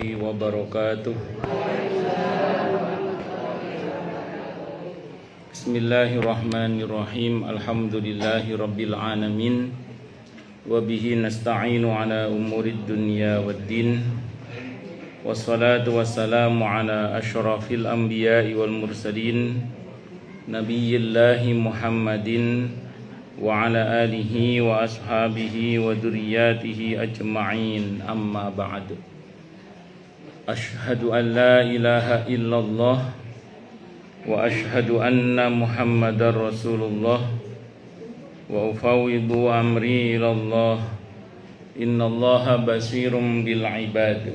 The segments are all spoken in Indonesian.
wabarakatuh. Bismillahirrahmanirrahim. Alhamdulillahi rabbil alamin. Wabihi nasta'inu ala umurid dunya waddin. Wassalatu wassalamu ala ashrafil anbiya'i wal mursalin Nabiyillahi Muhammadin wa ala alihi wa ashabihi wa duriyatihi ajma'in, amma ba'd. Ashhadu an la ilaha illallah wa ashhadu anna Muhammadar Rasulullah wa ufawwidu amri ilallah. Innallaha basirun bil ibad.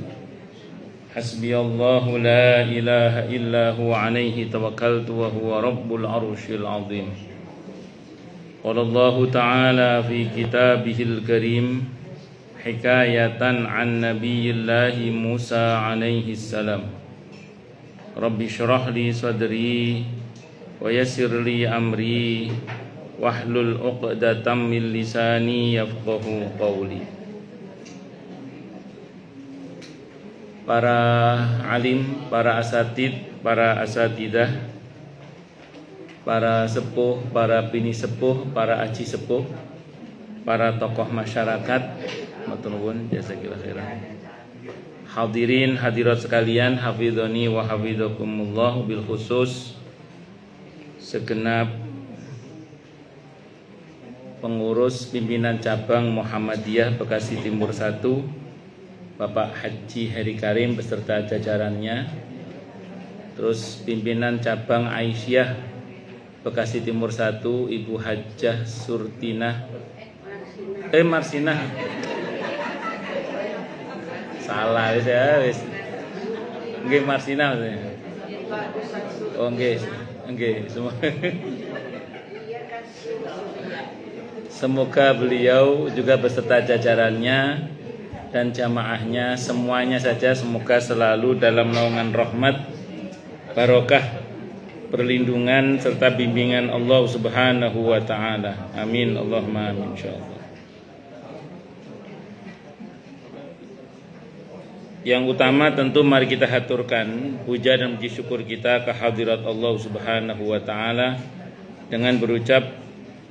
Hasbiyallahu la ilaha illa huwa alaihi tawakkaltu wa huwa rabbul arsyil azim. Qala Allah ta'ala fi kitabihil karim hikayatan an nabiyillahi Musa alaihi salam. Rabbi syrah li sadri wa yassir li amri wahlul 'uqdatam min lisani yafqahu qawli. Para alim, para asatid, para asatidah, para sepuh, para bini sepuh, para aji sepuh, para tokoh masyarakat, matur nuwun jazakallahu khairan. Hadirin hadirat sekalian, hafizani wa hafizakumullah, bil khusus segenap pengurus pimpinan cabang Muhammadiyah Bekasi Timur 1, Bapak Haji Heri Karim beserta jajarannya. Terus pimpinan cabang Aisyah Bekasi Timur 1, Ibu Hajjah Surtinah Marsinah. Salah wis ya wis. Nggih Marsinah maksudnya. Oh nggih. Nggih, semoga beliau juga beserta jajarannya dan jamaahnya semuanya saja semoga selalu dalam naungan rahmat, barokah, perlindungan serta bimbingan Allah Subhanahu wa taala. Amin Allahumma amin insyaallah. Yang utama tentu mari kita haturkan puja dan puji syukur kita ke hadirat Allah Subhanahu wa taala dengan berucap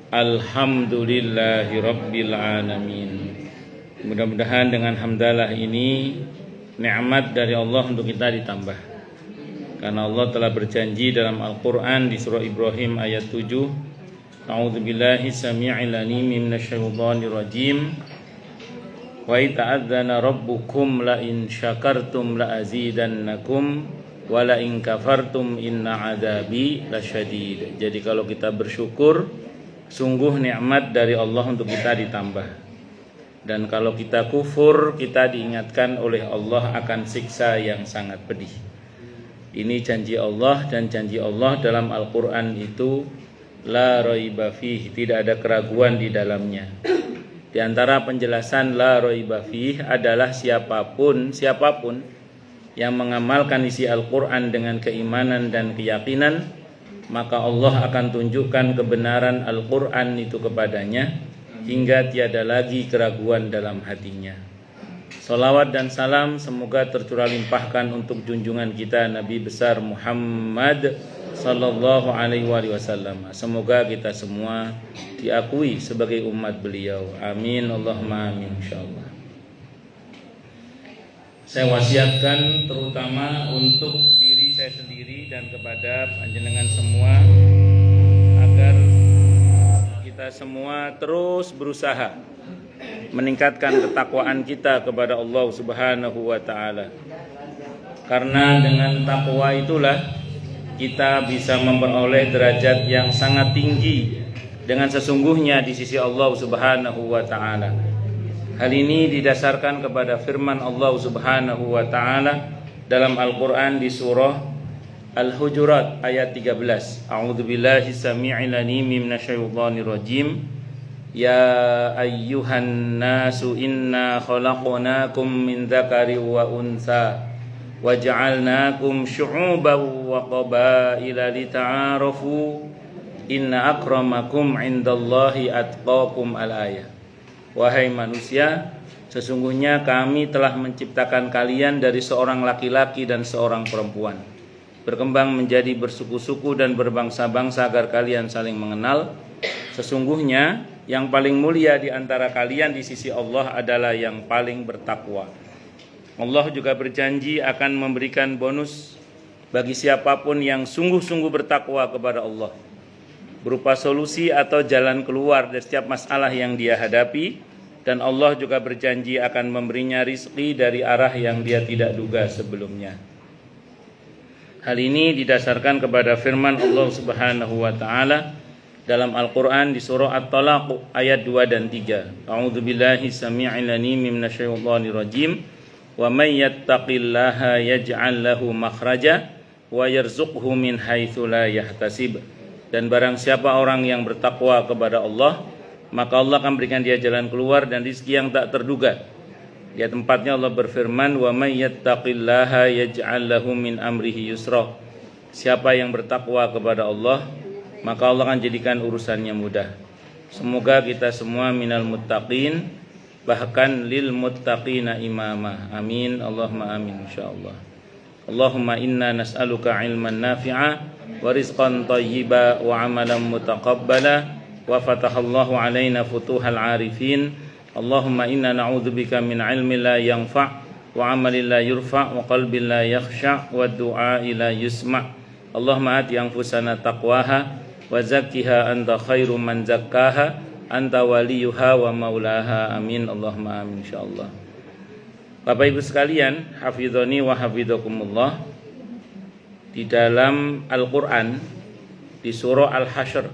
alhamdulillahi rabbil alamin. Mudah-mudahan dengan hamdalah ini nikmat dari Allah untuk kita ditambah. Karena Allah telah berjanji dalam Al-Qur'an di surah Ibrahim ayat 7, A'udzubillahi samii'il 'aliim minasyaitonir rajim. Wa ta'adzana rabbukum la in syakartum la azidannakum wa la in kafartum inna 'adzabi lasyadid. Jadi kalau kita bersyukur, sungguh nikmat dari Allah untuk kita ditambah. Dan kalau kita kufur, kita diingatkan oleh Allah akan siksa yang sangat pedih. Ini janji Allah, dan janji Allah dalam Al-Qur'an itu la raiba fihi, tidak ada keraguan di dalamnya. Di antara penjelasan la raiba fihi adalah siapapun yang mengamalkan isi Al-Qur'an dengan keimanan dan keyakinan, maka Allah akan tunjukkan kebenaran Al-Qur'an itu kepadanya hingga tiada lagi keraguan dalam hatinya. Salawat dan salam semoga tercurah limpahkan untuk junjungan kita Nabi besar Muhammad sallallahu alaihi wasallam. Semoga kita semua diakui sebagai umat beliau. Amin Allahumma amin insyaallah. Saya wasiatkan terutama untuk diri saya sendiri dan kepada panjenengan semua agar kita semua terus berusaha meningkatkan ketakwaan kita kepada Allah Subhanahu wa taala. Karena dengan takwa itulah kita bisa memperoleh derajat yang sangat tinggi dengan sesungguhnya di sisi Allah Subhanahu wa taala. Hal ini didasarkan kepada firman Allah Subhanahu wa taala dalam Al-Qur'an di surah Al-Hujurat ayat 13. A'udzubillahi samii'il 'aliim minasyaitonir rajim. Ya ayyuhan nasu inna khalaqnakum min dzakarin wa untha wa ja'alnakum syu'uban wa qabaila lita'arafu inna akramakum 'indallahi atqakum al-ayah. Wahai manusia, Sesungguhnya kami telah menciptakan kalian dari seorang laki-laki dan seorang perempuan, berkembang menjadi bersuku-suku dan berbangsa-bangsa agar kalian saling mengenal. Sesungguhnya yang paling mulia di antara kalian di sisi Allah adalah yang paling bertakwa. Allah juga berjanji akan memberikan bonus bagi siapapun yang sungguh-sungguh bertakwa kepada Allah, berupa solusi atau jalan keluar dari setiap masalah yang dia hadapi, dan Allah juga berjanji akan memberinya rizki dari arah yang dia tidak duga sebelumnya. Hal ini didasarkan kepada firman Allah Subhanahu wa taala dalam Al-Qur'an di surah At-Talaq ayat 2 dan 3. A'udzubillahi samii'il 'aliim minasyaitonir rajim. Wa may yattaqillaha yaj'al lahu makhraja wa yarzuqhu min haitsu la yahtasib. Dan barang siapa orang yang bertakwa kepada Allah, maka Allah akan berikan dia jalan keluar dan rezeki yang tak terduga. Di tempatnya Allah berfirman, wa may yattaqillaha yaj'al lahu min amrihi yusra. Siapa yang bertakwa kepada Allah, maka Allah akan jadikan urusannya mudah. Semoga kita semua minal muttaqin, bahkan lil muttaqina imama. Amin, Allahumma amin insyaallah. Allahumma inna nas'aluka ilman nafi'a wa rizqan thayyiba wa amalan mutaqabbala wa fatahallahu alaina futuhal arifin. Allahumma inna na'udzubika min ilmin la yanfa' wa amalin la yurfa' wa qalbin la yakhsha' wa du'a'i la yusma'. Allahumma ati anfusana taqwaha wa zakkiha anta khairu man zakkaha anta waliyuha wa maulaha. Amin, Allahumma amin insyaallah. Bapak Ibu sekalian, hafizoni wa hafizakumullah, di dalam Al-Qur'an di surah Al-Hasyr,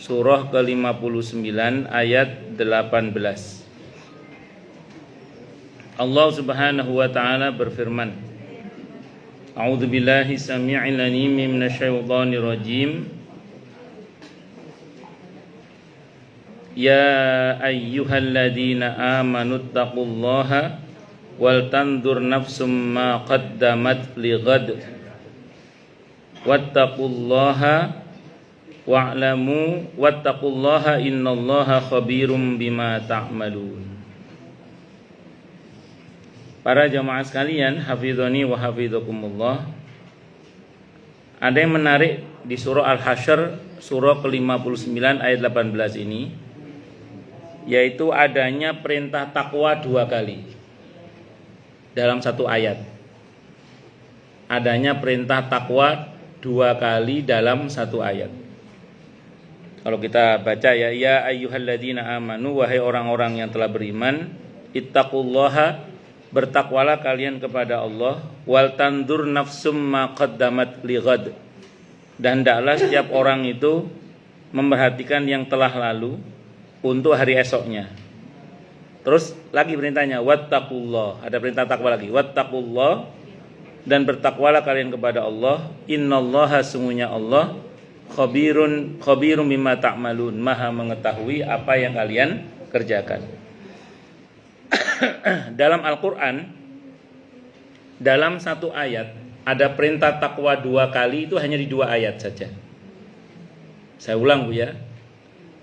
surah ke-59 ayat 18, Allah Subhanahu wa taala berfirman, A'udzubillahi samii'il 'aliim minasyaitonir rajim. Ya ayyuhalladzina amanu taqullaha wal tandur nafsum ma qaddamat lighad wattaqullaha wa'lamu wattaqullaha innallaha khabirum bima ta'malun. Para jamaah sekalian, hafizoni wa hafizakumullah, ada yang menarik di surah Al-Hasyr, surah ke-59 ayat 18 ini, yaitu adanya perintah takwa 2 kali dalam satu ayat. Adanya perintah takwa 2 kali dalam satu ayat. Kalau kita baca ya ayyuhalladzina amanu, wahai orang-orang yang telah beriman, ittaqullaha, bertakwalah kalian kepada Allah, wal tandur nafsum ma qaddamat lighad, dan hendaklah setiap orang itu memperhatikan yang telah lalu untuk hari esoknya. Terus lagi perintahnya wattaqullah, ada perintah takwa lagi, wattaqullah, dan bertakwalah kalian kepada Allah, innallaha, sungguhnya Allah, khabirun bima ta'malun, maha mengetahui apa yang kalian kerjakan. Dalam Al-Qur'an, dalam satu ayat ada perintah takwa 2 kali, itu hanya di 2 ayat saja. Saya ulang Bu ya,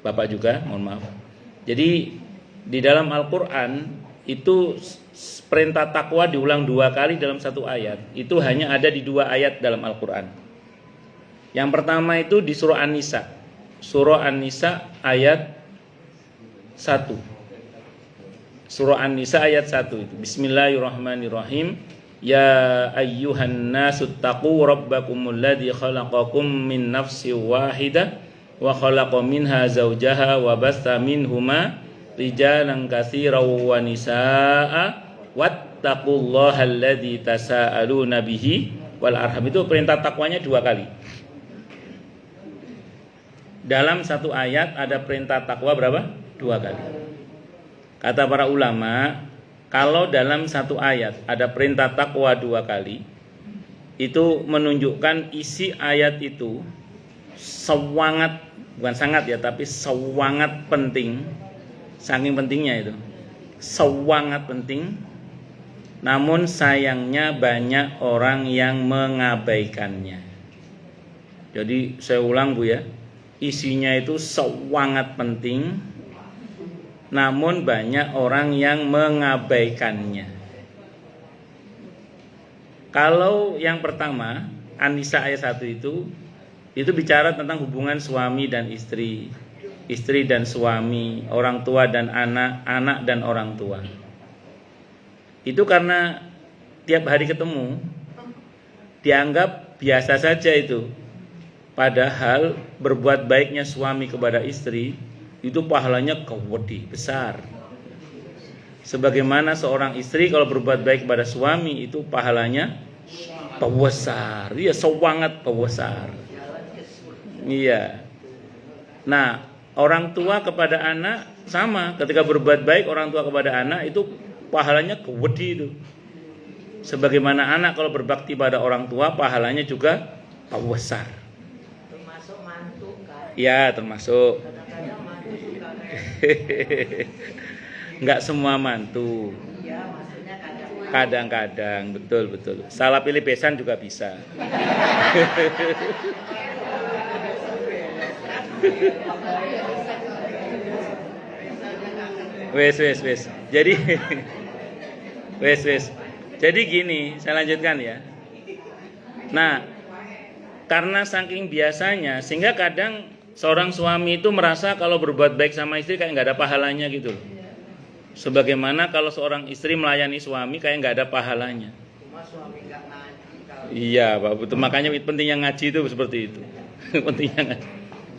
Bapak juga mohon maaf. Jadi di dalam Al-Qur'an itu perintah takwa diulang 2 kali dalam satu ayat. Itu hanya ada di 2 ayat dalam Al-Qur'an. Yang pertama itu di surah An-Nisa. Surah An-Nisa ayat 1. Surah An-Nisa ayat 1 itu. Bismillahirrahmanirrahim. Ya ayyuhan nasu taqu rabbakumul ladzi khalaqakum min nafsin wahidah wa khalaqa minha zawjaha wa basta minhuma rijalan katsiran wa nisaa wattaqullaha alladzi tasaaluna bihi wal arham. Itu perintah takwanya 2 kali. Dalam satu ayat ada perintah takwa berapa? 2 kali. Kata para ulama, kalau dalam satu ayat ada perintah takwa 2 kali, itu menunjukkan isi ayat itu sangat, bukan sangat ya, tapi sangat penting. Saking pentingnya itu, sangat penting. Namun sayangnya banyak orang yang mengabaikannya. Jadi saya ulang Bu ya, isinya itu sangat penting, namun banyak orang yang mengabaikannya. Kalau yang pertama, An-Nisa ayat 1 itu bicara tentang hubungan suami dan istri, istri dan suami, orang tua dan anak, anak dan orang tua. Itu karena tiap hari ketemu, dianggap biasa saja itu. Padahal berbuat baiknya suami kepada istri itu pahalanya gede besar. Sebagaimana seorang istri kalau berbuat baik kepada suami itu pahalanya besar. Iya, sangat besar. Iya. Nah, orang tua kepada anak sama, ketika berbuat baik orang tua kepada anak itu pahalanya gede itu. Sebagaimana anak kalau berbakti pada orang tua pahalanya juga besar. Termasuk mantu kan? Ya, termasuk. Kadang-kadang mantu suka Enggak semua mantu. iya, maksudnya Kadang-kadang, betul. Salah pilih besan juga bisa. Wes. Jadi wes. Jadi gini, saya lanjutkan ya. Nah, karena saking biasanya sehingga kadang seorang suami itu merasa kalau berbuat baik sama istri kayak nggak ada pahalanya gitu loh. Sebagaimana kalau seorang istri melayani suami kayak nggak ada pahalanya. cuma suami nggak ngaji kalau Iya, Pak, betul. Makanya pentingnya ngaji itu seperti itu. Pentingnya ngaji.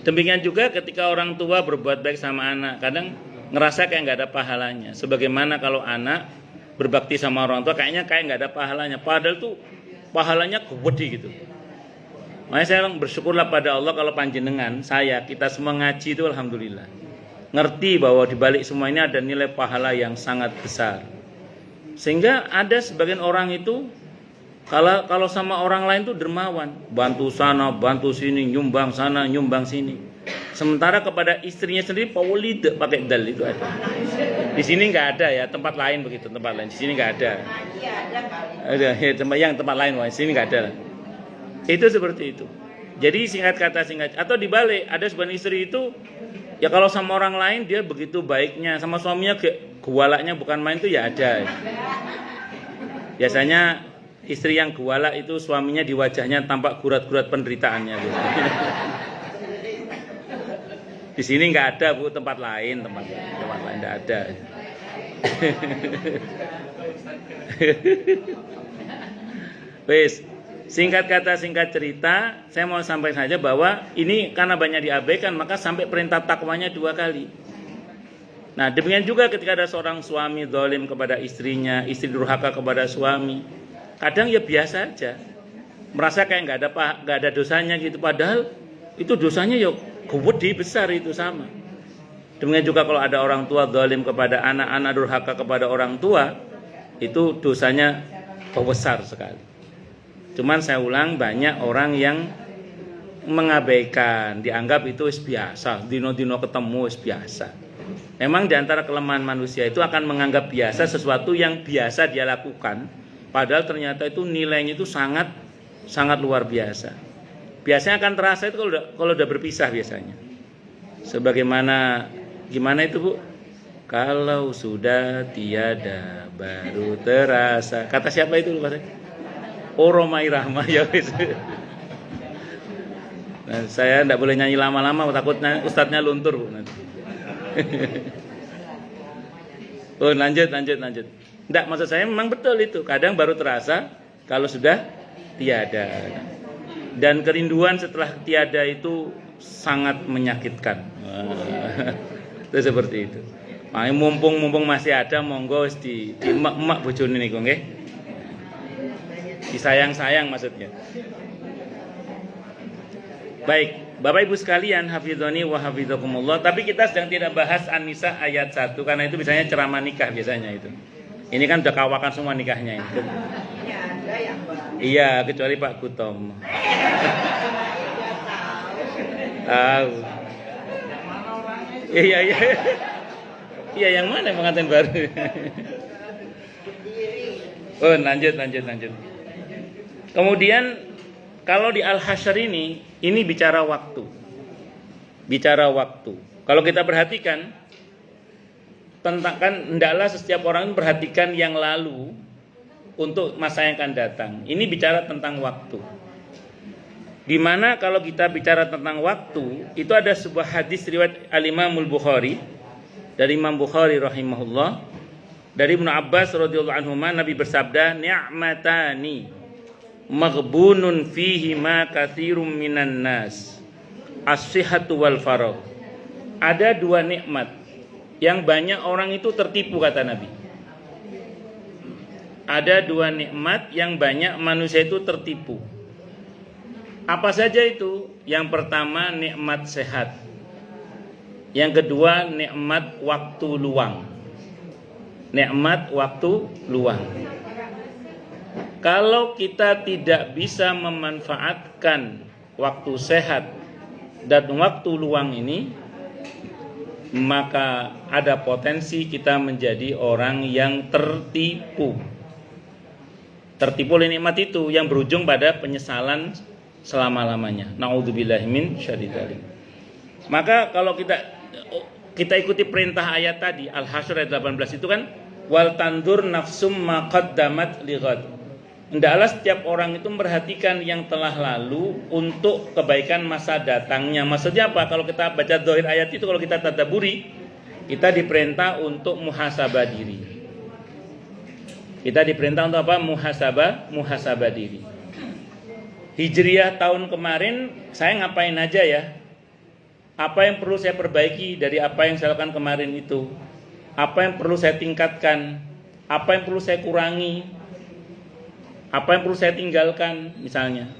Demikian juga ketika orang tua berbuat baik sama anak, kadang ngerasa kayak nggak ada pahalanya. Sebagaimana kalau anak berbakti sama orang tua, kayaknya kayak nggak ada pahalanya. Padahal tuh pahalanya gede gitu. Makanya saya bersyukurlah pada Allah kalau panjenengan, kita semua ngaji itu alhamdulillah. Ngerti bahwa di balik semua ini ada nilai pahala yang sangat besar. Sehingga ada sebagian orang itu kalau sama orang lain tuh dermawan, bantu sana, bantu sini, nyumbang sana, nyumbang sini. Sementara kepada istrinya sendiri pawulid pakai dal itu ada. Di sini nggak ada ya, tempat lain begitu, tempat lain. Di sini nggak ada. ngaji ada kali. Ada ya, tempat lain, di sini nggak ada. Itu seperti itu. Jadi singkat atau dibalik, ada sebagian istri itu ya kalau sama orang lain dia begitu baiknya, sama suaminya gualaknya bukan main itu ya ada. Biasanya istri yang gualak itu suaminya di wajahnya tampak gurat-gurat penderitaannya gitu. Di sini nggak ada Bu, tempat lain nggak ada. Wes, singkat kata singkat cerita, saya mau sampaikan saja bahwa ini karena banyak diabaikan maka sampai perintah takwanya 2 kali. Nah, demikian juga ketika ada seorang suami zalim kepada istrinya, istri durhaka kepada suami, kadang ya biasa aja, merasa kayak nggak ada dosanya gitu, padahal itu dosanya ya gede besar itu sama. Demikian juga kalau ada orang tua zalim kepada anak durhaka kepada orang tua, itu dosanya besar sekali. Cuman saya ulang, banyak orang yang mengabaikan, dianggap itu biasa, dino-dino ketemu biasa. Memang di antara kelemahan manusia itu akan menganggap biasa sesuatu yang biasa dia lakukan, padahal ternyata itu nilainya itu sangat luar biasa. Biasanya akan terasa itu kalau udah berpisah biasanya. Sebagaimana gimana itu Bu? Kalau sudah tiada baru terasa. Kata siapa itu lupa saya? Romai Rahma ya wis. Nah, saya tidak boleh nyanyi lama-lama takutnya ustadznya luntur Bu nanti. Oh, lanjut. Enggak, maksud saya memang betul itu. Kadang baru terasa kalau sudah tiada. Dan kerinduan setelah tiada itu sangat menyakitkan. Itu seperti itu. Makanya mumpung masih ada, monggo di emak-emak bojone niku nggih. Disayang-sayang maksudnya. Baik, Bapak Ibu sekalian, hafizhoni wa hafizakumullah. Tapi kita sedang tidak bahas An-Nisa ayat 1 karena itu biasanya ceramah nikah biasanya itu. Ini kan udah kawakan semua nikahnya itu. Ini ada yang baru. Iya, kecuali Pak Kutom. Tahu. Iya. Iya, yang mana pengantin baru? Oh, lanjut. Kemudian kalau di Al-Hasyr ini bicara waktu. Kalau kita perhatikan tentang kan hendaklah setiap orang memperhatikan yang lalu untuk masa yang akan datang. Ini bicara tentang waktu. Dimana kalau kita bicara tentang waktu, itu ada sebuah hadis riwayat Al-Imamul Bukhari dari Imam Bukhari rahimahullah, dari Ibnu Abbas radhiyallahu anhuma, Nabi bersabda, ni'matani maghbunun fihi ma katsirum minan nas, as-sihhatu wal faragh. Ada dua nikmat yang banyak orang itu tertipu, kata Nabi. Ada dua nikmat yang banyak manusia itu tertipu. Apa saja itu? Yang pertama nikmat sehat. Yang kedua nikmat waktu luang. Nikmat waktu luang. Kalau kita tidak bisa memanfaatkan waktu sehat dan waktu luang ini, maka ada potensi kita menjadi orang yang tertipu. Tertipu oleh nikmat itu yang berujung pada penyesalan selama-lamanya. Na'udzubillahi min syarri dzalik. Maka kalau kita ikuti perintah ayat tadi Al-Hasyr ayat 18 itu kan, wal tandur nafsum ma qaddamat lighad. Hendaklah setiap orang itu memperhatikan yang telah lalu untuk kebaikan masa datangnya. Maksudnya apa? Kalau kita baca zahir ayat itu, kalau kita tadabburi, kita diperintah untuk muhasabah diri. Kita diperintah untuk apa? Muhasabah diri. Hijriah tahun kemarin saya ngapain aja ya? Apa yang perlu saya perbaiki dari apa yang saya lakukan kemarin itu? Apa yang perlu saya tingkatkan? Apa yang perlu saya kurangi? Apa yang perlu saya tinggalkan misalnya?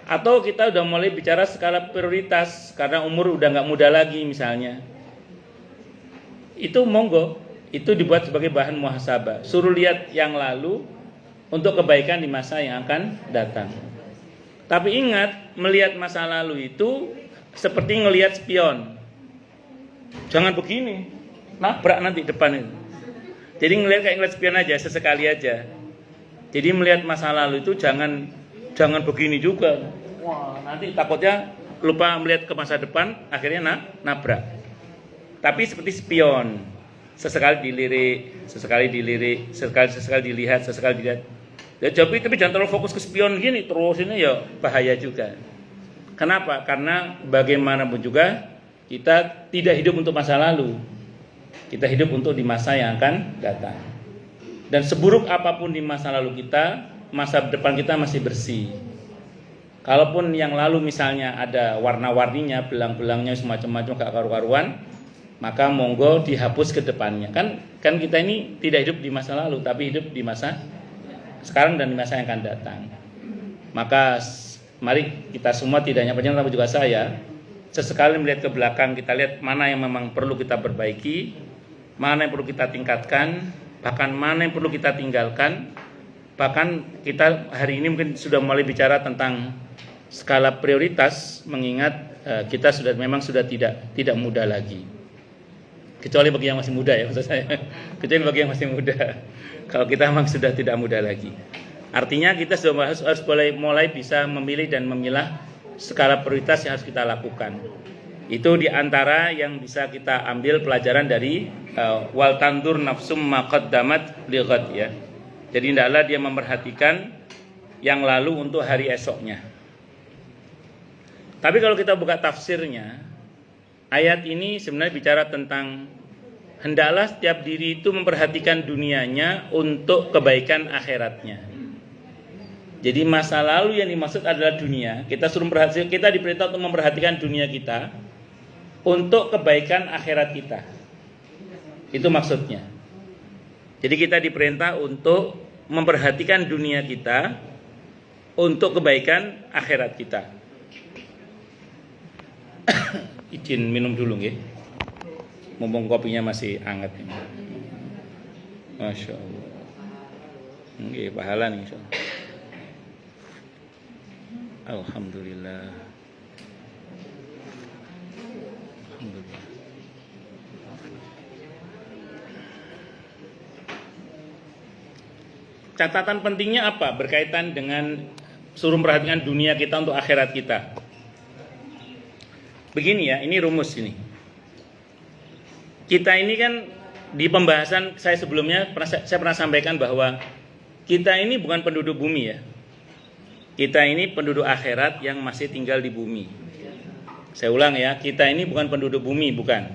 Atau kita udah mulai bicara skala prioritas karena umur udah nggak muda lagi misalnya. Itu monggo, itu dibuat sebagai bahan muhasabah. Suruh lihat yang lalu untuk kebaikan di masa yang akan datang. Tapi ingat, melihat masa lalu itu seperti ngelihat spion. Jangan begini, nabrak nanti depan itu. Jadi ngelihat spion aja, sesekali aja. Jadi melihat masa lalu itu jangan begini juga. Wah, nanti takutnya lupa melihat ke masa depan, akhirnya nabrak. Tapi seperti spion, sesekali dilirik, sesekali dilihat. Ya, tapi jangan terlalu fokus ke spion gini terus, ini ya bahaya juga. Kenapa? Karena bagaimanapun juga kita tidak hidup untuk masa lalu. Kita hidup untuk di masa yang akan datang. Dan seburuk apapun di masa lalu kita, masa depan kita masih bersih. Kalaupun yang lalu misalnya ada warna-warninya, belang-belangnya semacam-macam gak karu-karuan, maka monggo dihapus ke depannya. Kan kita ini tidak hidup di masa lalu, tapi hidup di masa sekarang dan di masa yang akan datang. Maka mari kita semua, tidak hanya penjelasan tapi juga saya, sesekali melihat ke belakang, kita lihat mana yang memang perlu kita perbaiki, mana yang perlu kita tingkatkan, bahkan mana yang perlu kita tinggalkan. Bahkan kita hari ini mungkin sudah mulai bicara tentang skala prioritas, mengingat kita sudah tidak muda lagi. Kecuali bagi yang masih muda ya, maksud saya. Kecuali bagi yang masih muda. Kalau kita memang sudah tidak muda lagi. Artinya kita sudah harus mulai bisa memilih dan memilah skala prioritas yang harus kita lakukan. Itu diantara yang bisa kita ambil pelajaran dari wal tandur nafsum ma qaddamat lighad ya. Jadi hendaklah dia memperhatikan yang lalu untuk hari esoknya. Tapi kalau kita buka tafsirnya, ayat ini sebenarnya bicara tentang hendaklah setiap diri itu memperhatikan dunianya untuk kebaikan akhiratnya. Jadi masa lalu yang dimaksud adalah dunia. Kita diperintah untuk memperhatikan dunia kita untuk kebaikan akhirat kita. Itu maksudnya. Jadi kita diperintah untuk memperhatikan dunia kita untuk kebaikan akhirat kita. Izin minum dulu nggih. Mumpung kopinya masih hangat ini. Masya Allah. Nggih, pahala nih insyaallah. Alhamdulillah. Alhamdulillah. Catatan pentingnya apa? Berkaitan dengan suruh memperhatikan dunia kita untuk akhirat kita. Begini ya, ini rumus ini. Kita ini kan Di pembahasan saya sebelumnya saya pernah sampaikan bahwa kita ini bukan penduduk bumi ya. Kita ini penduduk akhirat yang masih tinggal di bumi. Saya ulang ya, kita ini bukan penduduk bumi, bukan.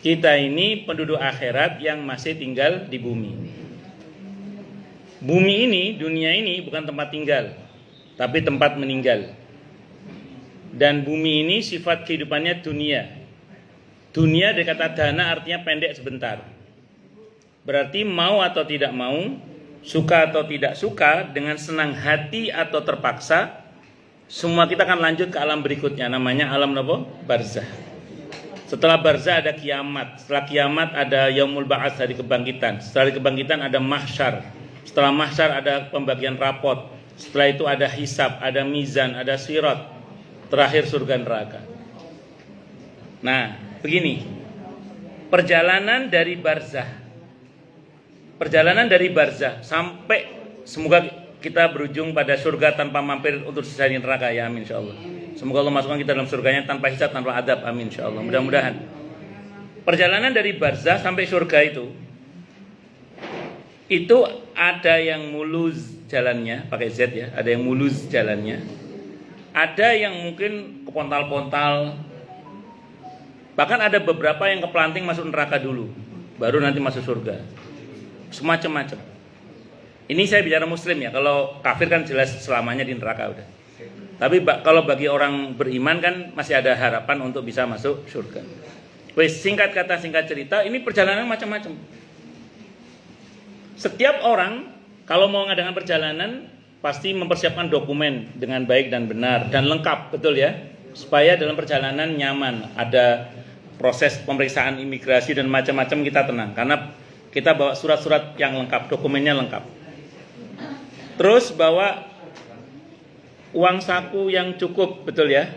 Kita ini penduduk akhirat yang masih tinggal di bumi. Bumi ini, dunia ini bukan tempat tinggal, tapi tempat meninggal. Dan bumi ini sifat kehidupannya dunia. Dunia dari kata dana artinya pendek sebentar. Berarti mau atau tidak mau, suka atau tidak suka, dengan senang hati atau terpaksa, semua kita akan lanjut ke alam berikutnya, namanya alam apa? Barzah. Setelah barzah ada kiamat. Setelah kiamat ada yaumul ba'ats, hari kebangkitan. Setelah kebangkitan ada mahsyar. Setelah mahsyar ada pembagian rapot. Setelah itu ada hisab, ada mizan, ada sirat. Terakhir surga neraka. Nah, begini. Perjalanan dari barzah sampai semoga kita berujung pada surga tanpa mampir untuk sisa neraka ya, amin insyaallah. Semoga Allah masukkan kita dalam surganya tanpa hisab, tanpa adab, amin insyaallah. Mudah-mudahan. Perjalanan dari barzah sampai surga itu ada yang muluz jalannya, pakai Z ya, ada yang muluz jalannya. Ada yang mungkin kepontal-pontal. Bahkan ada beberapa yang keplanting masuk neraka dulu, baru nanti masuk surga. Semacam-macam. Ini saya bicara muslim ya. Kalau kafir kan jelas selamanya di neraka udah. Tapi kalau bagi orang beriman kan masih ada harapan untuk bisa masuk surga. Wes, singkat kata singkat cerita, ini perjalanan macam-macam. Setiap orang kalau mau ngadakan perjalanan pasti mempersiapkan dokumen dengan baik dan benar dan lengkap, betul ya. Supaya dalam perjalanan nyaman, ada proses pemeriksaan imigrasi dan macam-macam, kita tenang karena kita bawa surat-surat yang lengkap, dokumennya lengkap. Terus bawa uang saku yang cukup, betul ya.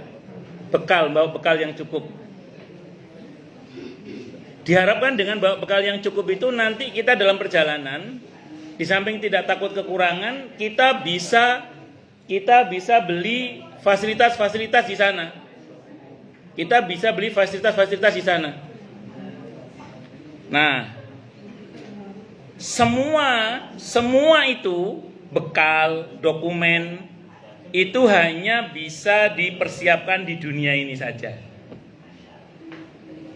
Bawa bekal yang cukup. Diharapkan dengan bawa bekal yang cukup itu nanti kita dalam perjalanan, di samping tidak takut kekurangan, kita bisa beli fasilitas-fasilitas di sana. Kita bisa beli fasilitas-fasilitas di sana. Nah, semua itu bekal, dokumen itu hanya bisa dipersiapkan di dunia ini saja.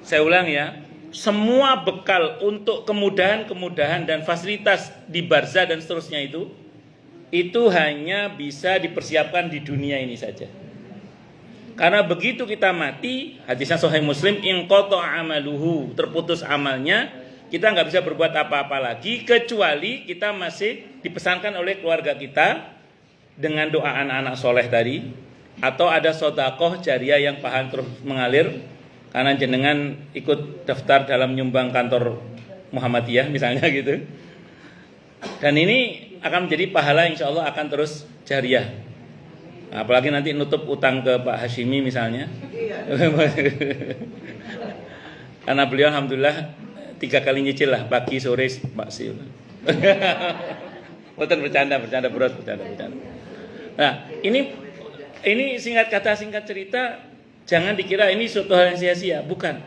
Saya ulang ya, semua bekal untuk kemudahan-kemudahan dan fasilitas di barzah dan seterusnya itu hanya bisa dipersiapkan di dunia ini saja. Karena begitu kita mati, hadisnya Sahih Muslim, inqata amaluhu, terputus amalnya, kita nggak bisa berbuat apa-apa lagi kecuali kita masih dipesankan oleh keluarga kita dengan doa anak-anak soleh tadi, atau ada sedekah jariah yang pahala terus mengalir karena jenengan ikut daftar dalam nyumbang kantor Muhammadiyah misalnya gitu. Dan ini akan menjadi pahala, insya Allah akan terus jariah. Apalagi nanti nutup utang ke Pak Hashimi misalnya. Karena beliau alhamdulillah 3 kali nyicil lah, pagi, sore, maksimal. Betul, bercanda. Nah, ini singkat kata singkat cerita, jangan dikira ini suatu hal yang sia-sia, bukan.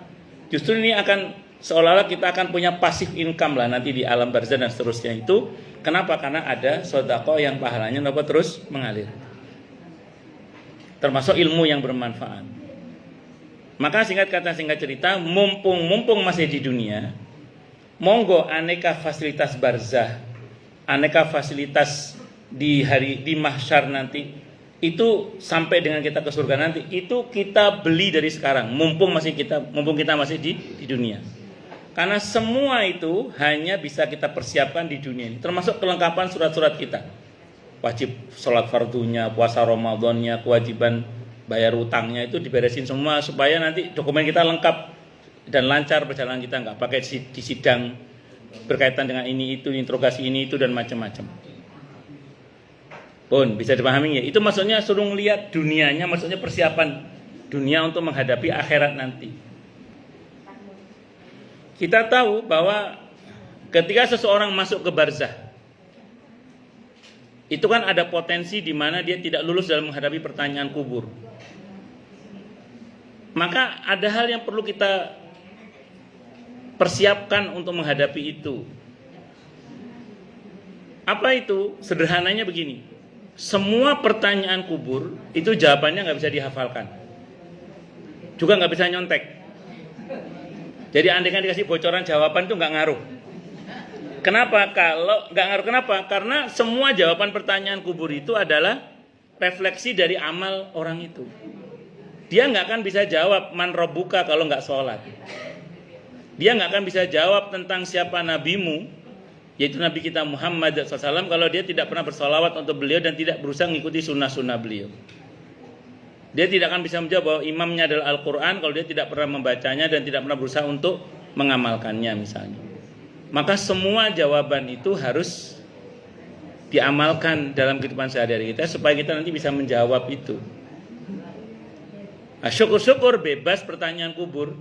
Justru ini akan seolah-olah kita akan punya passive income lah nanti di alam barzah dan seterusnya itu. Kenapa? Karena ada sedekah yang pahalanya terus mengalir. Termasuk ilmu yang bermanfaat. Maka singkat kata singkat cerita, mumpung masih di dunia, monggo aneka fasilitas barzah, aneka fasilitas di mahsyar nanti, itu sampai dengan kita ke surga nanti, itu kita beli dari sekarang, mumpung kita masih di dunia. Karena semua itu hanya bisa kita persiapkan di dunia ini, termasuk kelengkapan surat-surat kita. Wajib sholat fardunya, puasa Ramadannya, kewajiban bayar utangnya itu diberesin semua supaya nanti dokumen kita lengkap dan lancar perjalanan kita, nggak pakai di sidang berkaitan dengan ini itu, interogasi ini itu dan macam-macam. Pun bisa dipahami ya. Itu maksudnya suruh lihat dunianya, maksudnya persiapan dunia untuk menghadapi akhirat nanti. Kita tahu bahwa ketika seseorang masuk ke barzah, itu kan ada potensi di mana dia tidak lulus dalam menghadapi pertanyaan kubur. Maka ada hal yang perlu kita persiapkan untuk menghadapi itu. Apa itu? Sederhananya begini. Semua pertanyaan kubur itu jawabannya nggak bisa dihafalkan, juga nggak bisa nyontek. Jadi andai kan dikasih bocoran jawaban itu nggak ngaruh. Kenapa? Kalau nggak ngaruh, kenapa? Karena semua jawaban pertanyaan kubur itu adalah refleksi dari amal orang itu. Dia nggak akan bisa jawab man rabbuka kalau nggak sholat. Dia nggak akan bisa jawab tentang siapa nabimu, yaitu Nabi kita Muhammad SAW, kalau dia tidak pernah bersolawat untuk beliau dan tidak berusaha mengikuti sunnah-sunnah beliau. Dia tidak akan bisa menjawab bahwa imamnya adalah Al-Quran kalau dia tidak pernah membacanya dan tidak pernah berusaha untuk mengamalkannya misalnya. Maka semua jawaban itu harus diamalkan dalam kehidupan sehari-hari kita supaya kita nanti bisa menjawab itu. Nah, syukur-syukur bebas pertanyaan kubur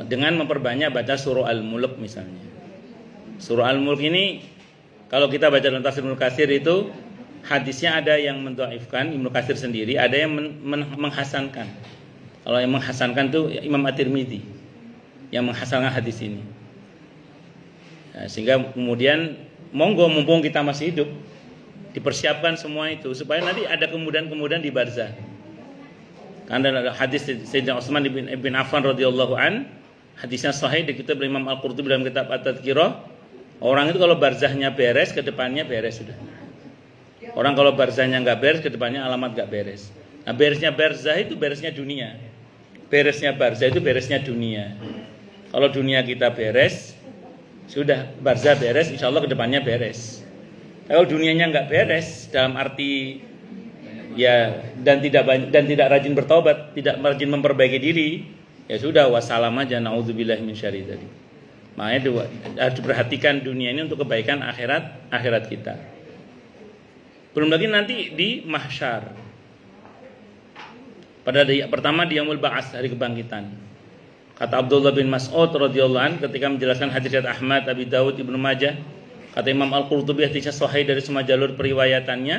dengan memperbanyak baca surah Al-Mulk misalnya. Surah Al-Mulk ini kalau kita baca dalam tafsir Ibnu Katsir itu hadisnya ada yang mendhaifkan, Ibnu Katsir sendiri, ada yang menghasankan. Kalau yang menghasankan itu Imam At-Tirmidzi yang menghasankan hadis ini. Nah, sehingga kemudian monggo mumpung kita masih hidup dipersiapkan semua itu supaya nanti ada kemudahan-kemudahan di barzah. Karena ada hadis Sayyidina Utsman bin Affan radhiyallahu an, hadisnya sahih di kitab Imam Al-Qurtubi dalam kitab At-Tadhkirah. Orang itu kalau barzahnya beres, ke depannya beres sudah. Orang kalau barzahnya enggak beres, ke depannya alamat enggak beres. Nah, beresnya barzah itu beresnya dunia. Beresnya barzah itu beresnya dunia. Kalau dunia kita beres, sudah barzah beres, insya Allah kedepannya beres. Kalau dunianya nggak beres, dalam arti ya dan tidak rajin bertobat, tidak rajin memperbaiki diri, ya sudah wassalam aja, naudzubillah min syarri tadi. Makanya harus diperhatikan dunia ini untuk kebaikan akhirat kita. Belum lagi nanti di mahsyar. Pada pertama di yaumul ba'ats, hari kebangkitan. Kata Abdullah bin Mas'ud radhiyallahu an ketika menjelaskan hadis riwayat Ahmad, Abi Dawud, Ibnu Majah, kata Imam Al-Qurtubi hadisnya sahih dari semua jalur periwayatannya,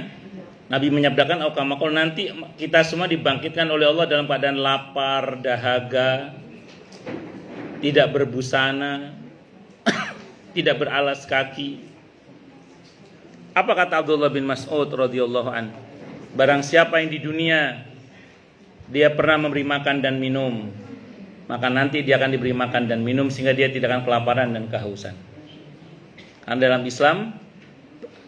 Nabi menyabdakan aukamakul nanti kita semua dibangkitkan oleh Allah dalam keadaan lapar, dahaga, tidak berbusana, tidak beralas kaki. Apa kata Abdullah bin Mas'ud radhiyallahu an? Barang siapa yang di dunia dia pernah memberi makan dan minum, maka nanti dia akan diberi makan dan minum sehingga dia tidak akan kelaparan dan kehausan. Karena dalam Islam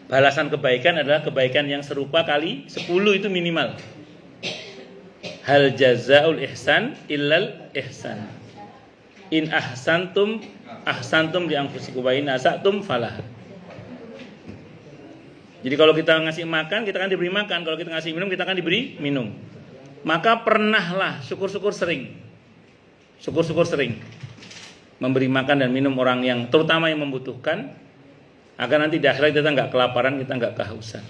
balasan kebaikan adalah kebaikan yang serupa kali 10 itu minimal. Hal jazaul ihsan illal ihsan. In ahsantum ahsantum li anfusikum wa in asatum falah. Jadi kalau kita ngasih makan, kita akan diberi makan. Kalau kita ngasih minum, kita akan diberi minum. Maka pernahlah syukur-syukur sering memberi makan dan minum orang yang terutama yang membutuhkan, agar nanti di akhirat kita nggak kelaparan, kita nggak kehausan.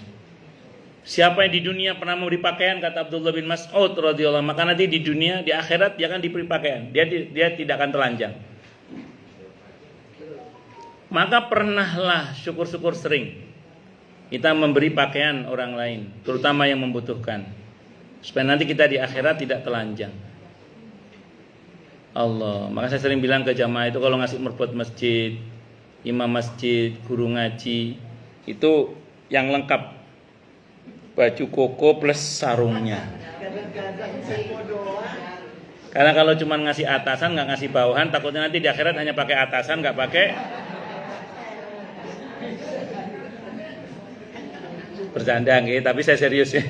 Siapa yang di dunia pernah memberi pakaian, kata Abdullah bin Mas'ud radhiyallahu, maka nanti di dunia, di akhirat dia akan diberi pakaian, dia tidak akan telanjang. Maka pernahlah syukur-syukur sering kita memberi pakaian orang lain, terutama yang membutuhkan, supaya nanti kita di akhirat tidak telanjang. Allah, maka saya sering bilang ke jamaah itu kalau ngasih merbot masjid, imam masjid, guru ngaji, itu yang lengkap baju koko plus sarungnya. Karena kalau cuma ngasih atasan nggak ngasih bawahan, takutnya nanti di akhirat hanya pakai atasan nggak pakai. Bercanda gitu, tapi saya serius ya.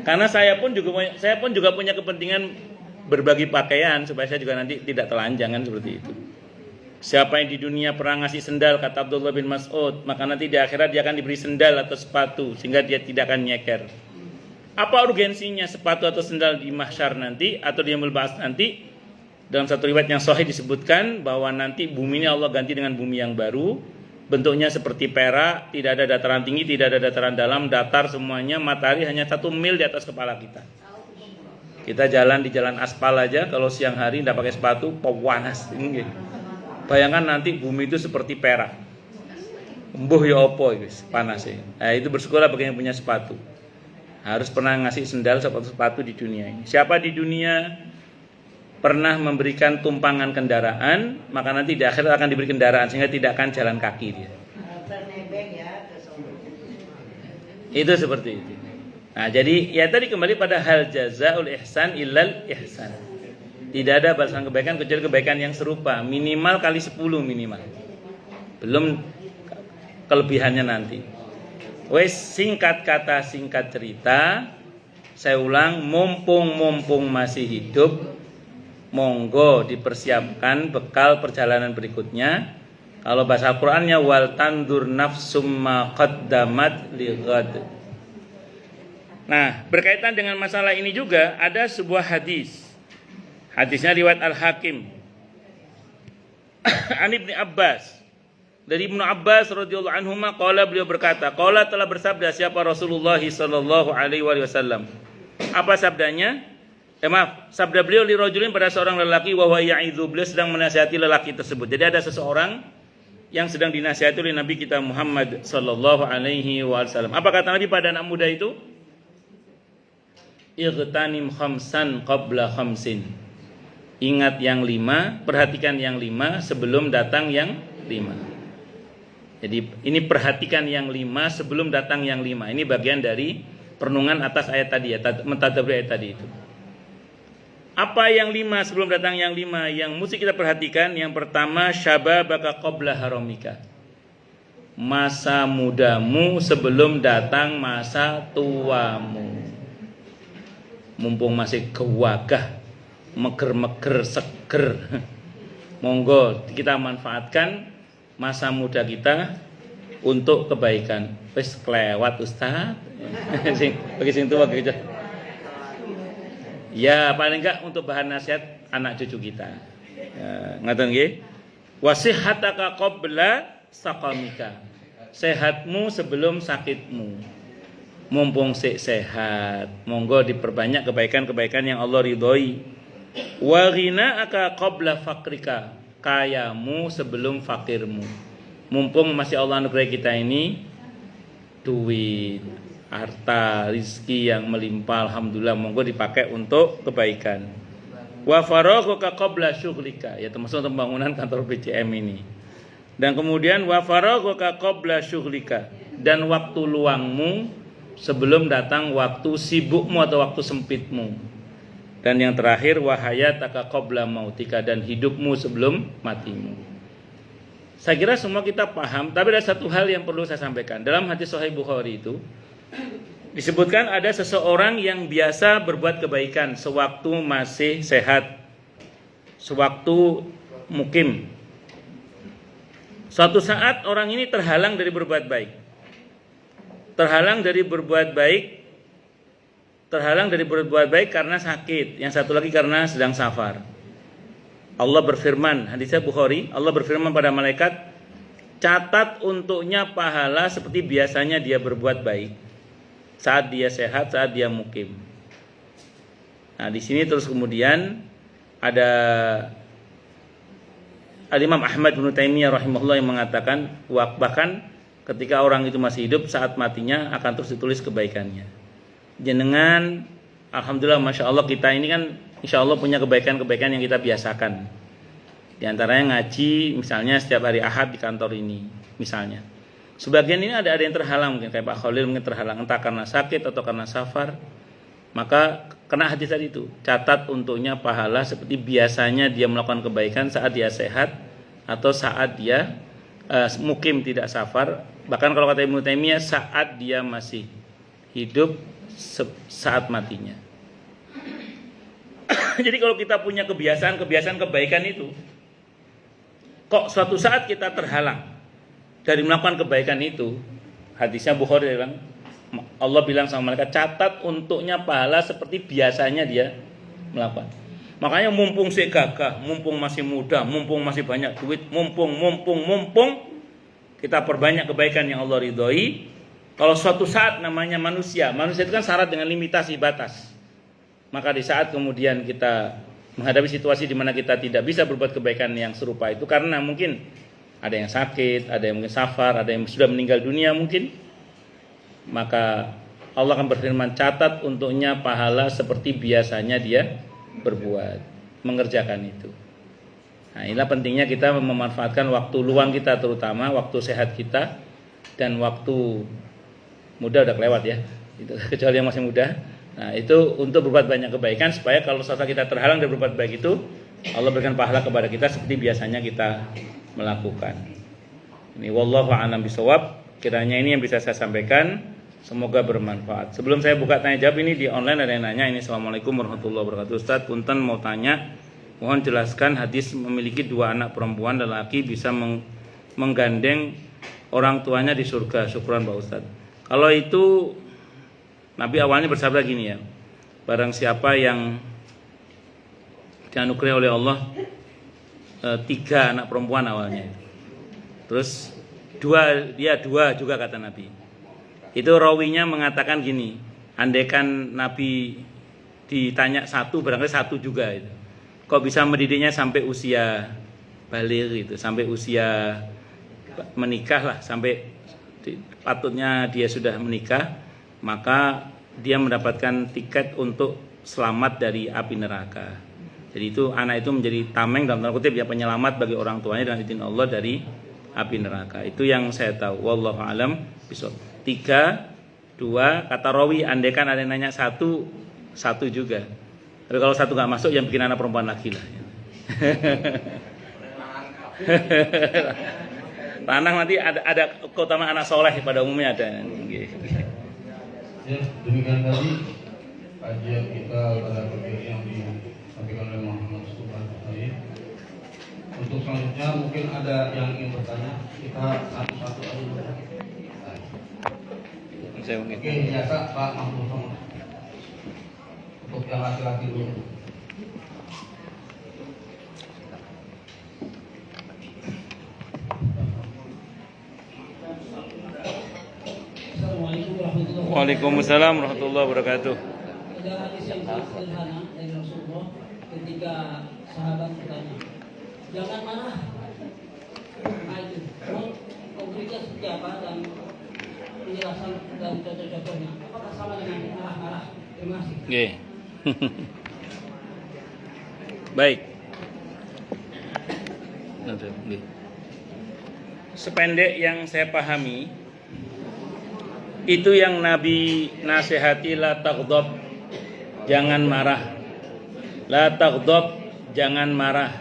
Karena saya pun juga punya kepentingan berbagi pakaian supaya saya juga nanti tidak telanjang kan, seperti itu. Siapa yang di dunia pernah ngasih sendal, kata Abdullah bin Mas'ud, maka nanti di akhirat dia akan diberi sendal atau sepatu sehingga dia tidak akan nyeker. Apa urgensinya sepatu atau sendal di mahsyar nanti atau di yaumul ba'ats nanti? Dalam satu riwayat yang sahih disebutkan bahwa nanti bumi ini Allah ganti dengan bumi yang baru, bentuknya seperti perak, tidak ada dataran tinggi, tidak ada dataran dalam, datar semuanya, matahari hanya 1 mil di atas kepala kita. Kita jalan di jalan aspal aja, kalau siang hari tidak pakai sepatu, panas tinggi. Bayangkan nanti bumi itu seperti perak. Embuh ya opo guys, panas ya. Nah, itu bersyukurlah bagi yang punya sepatu. Harus pernah ngasih sendal sepatu di dunia ini. Siapa di dunia pernah memberikan tumpangan kendaraan, maka nanti di akhirat akan diberi kendaraan sehingga tidak akan jalan kaki dia. Ternebeng ya ke sono. Itu seperti itu. Nah, jadi ya tadi kembali pada hal jazaul ihsan illal ihsan. Tidak ada balasan kebaikan kecuali kebaikan yang serupa, minimal kali 10 minimal. Belum kelebihannya nanti. Wes singkat kata singkat cerita, saya ulang, mumpung masih hidup, monggo dipersiapkan bekal perjalanan berikutnya. Kalau bahasa Al-Qur'annya wal tandur nafsum ma qaddamat lighad. Nah, berkaitan dengan masalah ini juga ada sebuah hadis. Hadisnya riwayat Al-Hakim. An Ibnu Abbas. Dari Ibnu Abbas radhiyallahu anhuma qala, beliau berkata, qala telah bersabda siapa Rasulullah sallallahu alaihi wasallam. Apa sabdanya? Sabda beliau li rajulin pada seorang lelaki wa huwa ya'idzu, beliau sedang menasihati lelaki tersebut. Jadi ada seseorang yang sedang dinasihati oleh Nabi kita Muhammad sallallahu alaihi wasallam. Apa kata Nabi pada anak muda itu? Ightanim khamsan qabla khamsin. Ingat yang 5, perhatikan yang 5 sebelum datang yang 5. Jadi ini perhatikan yang 5 sebelum datang yang 5. Ini bagian dari perenungan atas ayat tadi ya, mentadabbur ayat tadi itu. Apa yang 5 sebelum datang yang 5 yang mesti kita perhatikan? Yang pertama, syababaka qabla haramika. Masa mudamu sebelum datang masa tuamu. Mumpung masih kewagah, meger-meger, seger. Monggo kita manfaatkan masa muda kita untuk kebaikan. Wis kelewat Ustaz. Bagi sing tua gitu. Ya, paling enggak untuk bahan nasihat anak cucu kita. Ya, ngaten nggih. Wasihataka qabla saqamika. Sehatmu sebelum sakitmu. Mumpung sehat, monggo diperbanyak kebaikan-kebaikan yang Allah ridhoi. Wa ghina'aka qabla faqrika. Kayamu sebelum fakirmu. Mumpung masih Allah anugerahi kita ini duit, harta, rizki yang melimpah, alhamdulillah, monggo dipakai untuk kebaikan. Wa faraghuka qabla syughlika, ya termasuk untuk pembangunan kantor BCM ini. Dan kemudian wa faraghuka qabla syughlika, dan waktu luangmu sebelum datang waktu sibukmu atau waktu sempitmu. Dan yang terakhir wa hayataka qabla mautika, dan hidupmu sebelum matimu. Saya kira semua kita paham, tapi ada satu hal yang perlu saya sampaikan. Dalam hadis Sahih Bukhari itu disebutkan ada seseorang yang biasa berbuat kebaikan sewaktu masih sehat, sewaktu mukim. Suatu saat orang ini terhalang dari berbuat baik. Terhalang dari berbuat baik karena sakit, yang satu lagi karena sedang safar. Allah berfirman, hadisnya Bukhari, Allah berfirman pada malaikat, catat untuknya pahala seperti biasanya dia berbuat baik saat dia sehat, saat dia mukim. Nah, di sini terus kemudian ada Al-Imam Ahmad bin Taimiyah rahimahullah yang mengatakan bahkan ketika orang itu masih hidup, saat matinya akan terus ditulis kebaikannya. Jenengan, alhamdulillah, masya Allah, kita ini kan insya Allah punya kebaikan-kebaikan yang kita biasakan. Di antaranya ngaji, misalnya setiap hari Ahad di kantor ini, misalnya. Sebagian ini ada yang terhalang, mungkin kayak Pak Khalil mungkin terhalang entah karena sakit atau karena safar. Maka kena hadis tadi itu, catat untuknya pahala seperti biasanya dia melakukan kebaikan saat dia sehat atau saat dia mukim tidak safar. Bahkan kalau kata Ibnu Taimiyah, saat dia masih hidup, saat matinya. Jadi kalau kita punya kebiasaan kebaikan itu, kok suatu saat kita terhalang dari melakukan kebaikan itu, hadisnya Bukhari bilang, Allah bilang sama malaikat, catat untuknya pahala seperti biasanya dia melakukan. Makanya mumpung gagah, mumpung masih muda, mumpung masih banyak duit, mumpung kita perbanyak kebaikan yang Allah ridhoi. Kalau suatu saat namanya manusia itu kan syarat dengan limitasi batas. Maka di saat kemudian kita menghadapi situasi di mana kita tidak bisa berbuat kebaikan yang serupa itu karena mungkin ada yang sakit, ada yang mungkin safar, ada yang sudah meninggal dunia mungkin, maka Allah akan berfirman, catat untuknya pahala seperti biasanya dia berbuat. mengerjakan itu. Nah, inilah pentingnya kita memanfaatkan waktu luang kita, terutama waktu sehat kita dan waktu muda udah kelewat ya. Itu kecuali yang masih muda. Nah, itu untuk berbuat banyak kebaikan supaya kalau suatu kita terhalang dari berbuat baik itu, Allah berikan pahala kepada kita seperti biasanya kita melakukan. Ini wallahu a'lam bishawab. Kiranya ini yang bisa saya sampaikan. Semoga bermanfaat. Sebelum saya buka tanya jawab ini di online ada yang nanya ini. Assalamualaikum warahmatullahi wabarakatuh. Ustaz, punten mau tanya, mohon jelaskan hadis memiliki 2 anak perempuan dan laki bisa menggandeng orang tuanya di surga. Syukran Pak Ustaz. Kalau itu Nabi awalnya bersabda gini ya. Barang siapa yang dianugerahi oleh Allah 3 anak perempuan awalnya. Terus 2 juga kata Nabi. Itu rawinya mengatakan gini, andaikan Nabi ditanya 1 barangkali 1 juga itu. Kok bisa mendidiknya sampai usia baligh gitu, sampai usia menikah lah, sampai patutnya dia sudah menikah, maka dia mendapatkan tiket untuk selamat dari api neraka. Jadi itu anak itu menjadi tameng dalam tanda kutip ya, penyelamat bagi orang tuanya dengan izin Allah dari api neraka. Itu yang saya tahu. Wallahu a'lam bishawab. 3, 2 kata rawi, andaikan ada yang nanya 1 juga. Tapi kalau 1 nggak masuk, yang bikin anak perempuan lagi lah. Lanang nanti ada keutamaan anak soleh pada umumnya ada. Ya, demikian tadi kajian kita pada pagi yang disampaikan oleh Muhammad Subhanallah. Untuk selanjutnya mungkin ada yang ingin bertanya, kita satu-satu aja. Oke, biasa Pak Mahmud. Untuk yang laki-laki dulu. Assalamualaikum warahmatullahi wabarakatuh. Waalaikumsalam warahmatullahi wabarakatuh. Ada hadis yang sangat sederhana dari Rasulullah ketika sahabat bertanya, jangan marah. Nah itu, konkretnya seperti apa dan penjelasan dan contoh-contohnya. Apakah sama dengan marah-marah? Terima kasih. Oke. Baik. Sependek yang saya pahami, itu yang Nabi nasihati, la taghdab, jangan marah. La taghdab, jangan marah.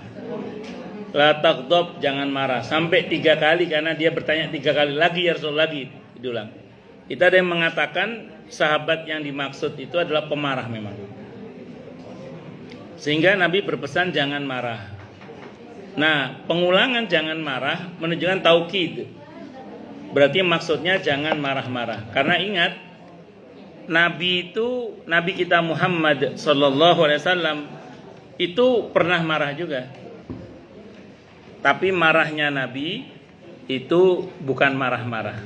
La taghdab, jangan marah. Sampai 3 kali karena dia bertanya 3 kali lagi, ya Rasul, lagi diulang. Kita ada yang mengatakan sahabat yang dimaksud itu adalah pemarah memang. Sehingga Nabi berpesan jangan marah. Nah, pengulangan jangan marah menunjukkan taukid. Berarti maksudnya jangan marah-marah. Karena ingat, Nabi kita Muhammad sallallahu alaihi wasallam itu pernah marah juga. Tapi marahnya Nabi itu bukan marah-marah.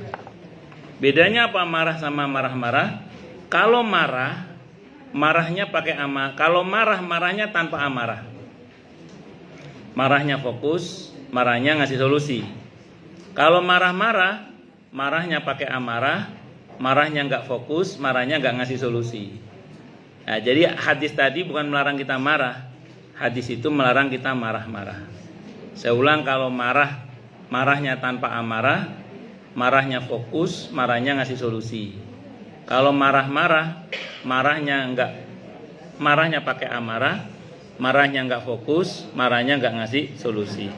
Bedanya apa marah sama marah-marah? Kalau marah, marahnya pakai amarah. Kalau marah, marahnya tanpa amarah. Marahnya fokus, marahnya ngasih solusi. Kalau marah-marah, marahnya pakai amarah, marahnya nggak fokus, marahnya nggak ngasih solusi. Nah, jadi hadis tadi bukan melarang kita marah. Hadis itu melarang kita marah-marah. Saya ulang, kalau marah, marahnya tanpa amarah, marahnya fokus, marahnya ngasih solusi. Kalau marah-marah, marahnya pakai amarah, marahnya nggak fokus, marahnya nggak ngasih solusi.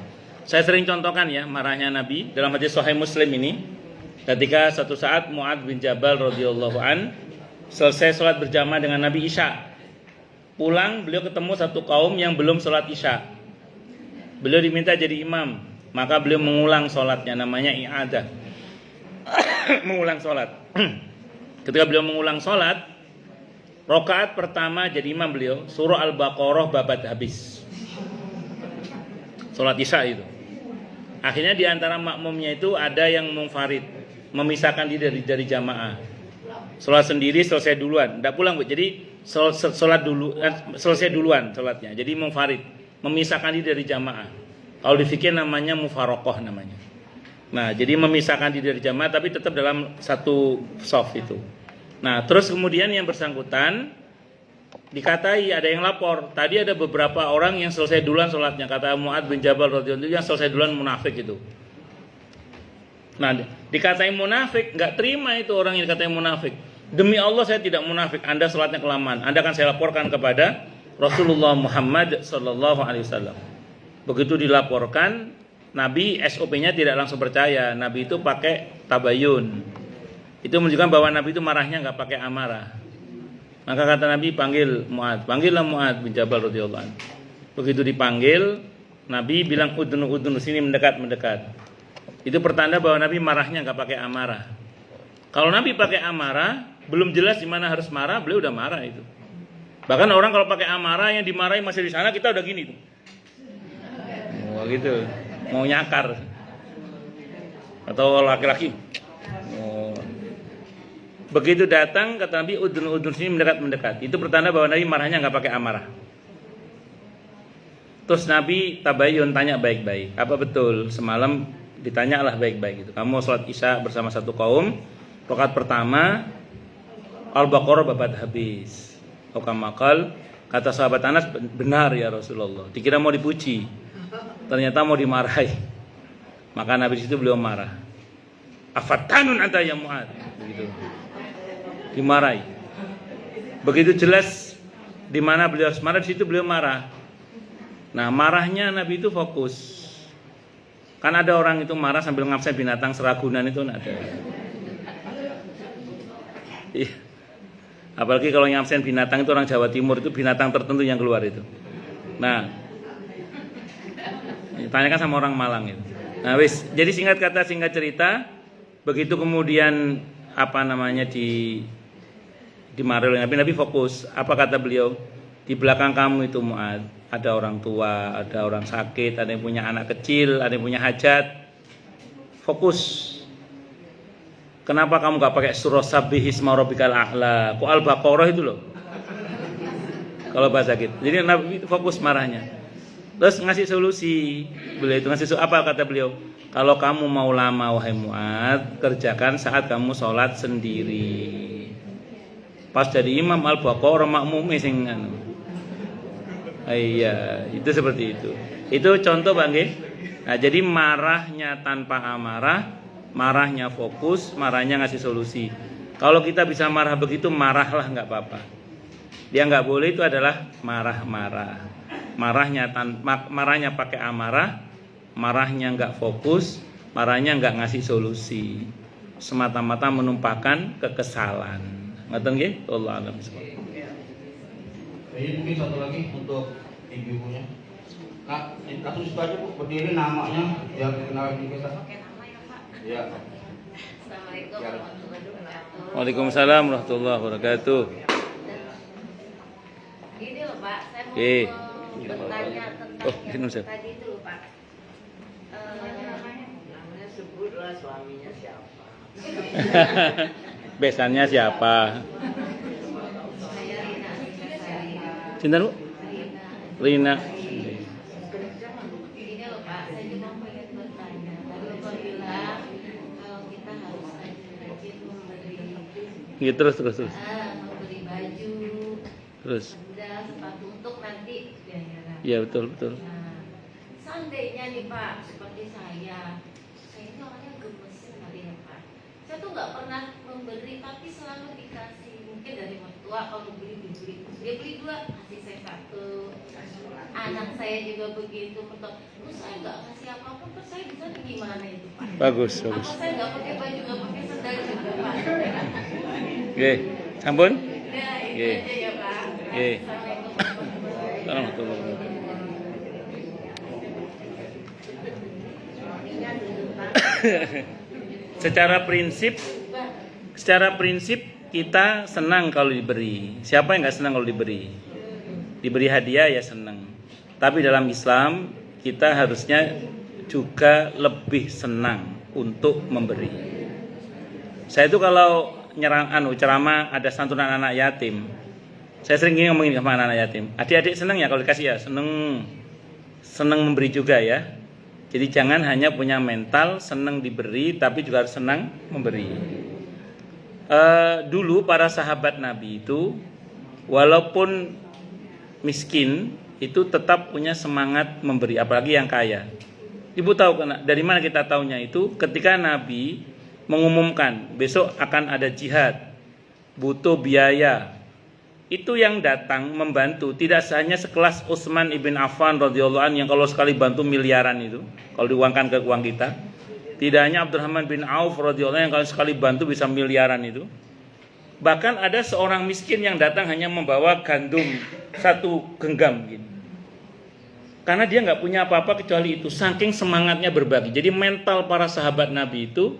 Saya sering contohkan ya marahnya Nabi dalam hadis Sahih Muslim ini, ketika suatu saat Mu'adz bin Jabal radhiyallahu an selesai sholat berjamaah dengan Nabi Isya, pulang beliau ketemu satu kaum yang belum sholat Isya. Beliau diminta jadi imam, maka beliau mengulang sholatnya, namanya i'adah. Mengulang sholat. Ketika beliau mengulang sholat, rakaat pertama jadi imam beliau, surah Al-Baqarah babat habis. Sholat Isya itu. Akhirnya di antara makmumnya itu ada yang munfarid, memisahkan diri dari jamaah. Sholat sendiri selesai duluan, tidak pulang Bu. Jadi sholat dulu, selesai duluan sholatnya. Jadi munfarid, memisahkan diri dari jamaah. Kalau di fikih namanya mufarokoh namanya. Nah, jadi memisahkan diri dari jamaah tapi tetap dalam satu shaf itu. Nah, terus kemudian yang bersangkutan dikatai, ada yang lapor. Tadi ada beberapa orang yang selesai duluan sholatnya, kata Mu'adz bin Jabal radhiyallahu anhu, yang selesai duluan munafik itu. Nah, dikatai munafik, nggak terima itu orang yang dikatai munafik. Demi Allah saya tidak munafik, Anda sholatnya kelamaan. Anda akan saya laporkan kepada Rasulullah Muhammad sallallahu alaihi wasallam. Begitu dilaporkan, Nabi SOP-nya tidak langsung percaya. Nabi itu pakai tabayun. Itu menunjukkan bahwa Nabi itu marahnya nggak pakai amarah. Maka kata Nabi, panggil Mu'adz, panggillah Mu'adz bin Jabal radhiyallahu anhu. Begitu dipanggil, Nabi bilang udunu sini mendekat. Itu pertanda bahwa Nabi marahnya nggak pakai amarah. Kalau Nabi pakai amarah, belum jelas di mana harus marah, beliau udah marah itu. Bahkan orang kalau pakai amarah yang dimarahi masih di sana, kita udah gini tuh. Oh gitu, mau nyakar. Atau laki-laki. Oh. Begitu datang kata Nabi udun sini mendekat. Itu pertanda bahwa Nabi marahnya nggak pakai amarah. Terus Nabi tabayun, tanya baik-baik. Apa betul semalam ditanyalah baik-baik gitu. Kamu sholat isya bersama satu kaum, rakaat pertama Al-Baqarah babat habis. Okamakal, kata sahabat Anas, benar ya Rasulullah. Dikira mau dipuji, ternyata mau dimarahi. Maka Nabi situ beliau marah. Afatanun anta ya Mu'adz, begitu. Dimarahi. Begitu jelas di mana beliau harus marah, di situ beliau marah. Nah, marahnya Nabi itu fokus. Kan ada orang itu marah sambil ngabsen binatang seragunan itu ada. Iya. Apalagi kalau ngabsen binatang itu orang Jawa Timur itu binatang tertentu yang keluar itu. Nah, tanyakan sama orang Malang itu. Nah, wis. Jadi singkat kata singkat cerita, begitu kemudian dimarahi oleh Nabi fokus. Apa kata beliau? Di belakang kamu itu Mu'adz, ada orang tua, ada orang sakit, ada yang punya anak kecil, ada yang punya hajat. Fokus. Kenapa kamu gak pakai surah Sabbihisma rabbikal a'la? Kok Al-Baqarah itu loh. Kalau bahasa gitu. Jadi Nabi itu fokus marahnya. Terus ngasih solusi. Beliau itu ngasih apa kata beliau? Kalau kamu mau lama wahai Mu'adz, kerjakan saat kamu sholat sendiri. Pas jadi imam Al-Baqarah makmume sing anu. Iya, itu seperti itu. Itu contoh Bang nggih. Nah, jadi marahnya tanpa amarah, marahnya fokus, marahnya ngasih solusi. Kalau kita bisa marah begitu, marahlah nggak apa-apa. Dia nggak boleh itu adalah marah-marah. Marahnya pakai amarah, marahnya nggak fokus, marahnya nggak ngasih solusi. Semata-mata menumpahkan kekesalan. Ngoten nggih? Allah a'lam bishawab. Ini mungkin satu lagi untuk ibu-ibunya. Nah, langsung situ aja Bu, berdiri namanya biar kenal kita. Oke, nama ya Pak. Iya. Assalamualaikum warahmatullahi wabarakatuh. Waalaikumsalam warahmatullahi wabarakatuh. Ini loh Pak, saya mau bertanya tentang minum, yang tadi itu loh Pak. Namanya sebutlah suaminya siapa. Besannya siapa? Saya Rina. Cinta Bu? Rina. Ini loh Pak, saya cuma pengen bertanya. Tadi Bapak bilang kalau kita harus rajin memberi Gitu terus. memberi baju, Terus. sandal, sepatu untuk nanti bayaran. Iya betul. Nah, seandainya nih Pak, seperti saya itu orangnya gemes sekali ya Pak. Saya tuh nggak pernah memberi, tapi selalu dikasih. Mungkin dari mertua kalau dibeli, dia beli 2, kasih saya 1. Anak saya juga begitu, mertua. Terus saya nggak kasih apapun, terus saya bisa gimana itu Pak? Bagus. Apa saya nggak pakai baju, nggak pakai sandal juga Pak? Oke, sampun? Nah, itu Oke. aja ya Pak. Oke. Assalamualaikum warahmatullahi wabarakatuh. Secara prinsip kita senang kalau diberi. Siapa yang nggak senang kalau diberi? Diberi hadiah ya senang. Tapi dalam Islam kita harusnya juga lebih senang untuk memberi. Saya itu kalau ceramah ada santunan anak yatim. Saya sering ngomongin sama anak yatim. Adik-adik senang ya kalau dikasih ya, senang memberi juga ya. Jadi jangan hanya punya mental senang diberi, tapi juga harus senang memberi. Dulu para sahabat Nabi itu walaupun miskin itu tetap punya semangat memberi, apalagi yang kaya. Ibu tahu dari mana kita tahunya itu? Ketika Nabi mengumumkan besok akan ada jihad, butuh biaya. Itu yang datang membantu tidak hanya sekelas Utsman ibn Affan radhiyallahu anhu yang kalau sekali bantu miliaran itu, kalau diuangkan ke uang kita. Tidak hanya Abdurrahman bin Auf radhiyallahu anhu yang kalau sekali bantu bisa miliaran itu. Bahkan ada seorang miskin yang datang hanya membawa gandum 1 genggam gitu. Karena dia nggak punya apa-apa kecuali itu, saking semangatnya berbagi. Jadi mental para sahabat Nabi itu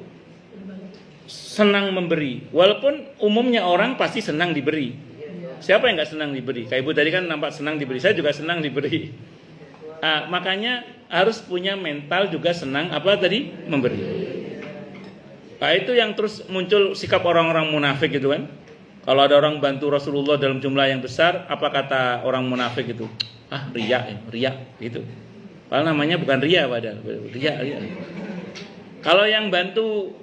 senang memberi. Walaupun umumnya orang pasti senang diberi. Siapa yang nggak senang diberi? Kayak ibu tadi kan nampak senang diberi. Saya juga senang diberi. Makanya harus punya mental juga senang apa tadi memberi. Nah itu yang terus muncul sikap orang-orang munafik gitu kan. Kalau ada orang bantu Rasulullah dalam jumlah yang besar, apa kata orang munafik itu? Riya gitu. Padahal namanya bukan riya padahal. Riya. Kalau yang bantu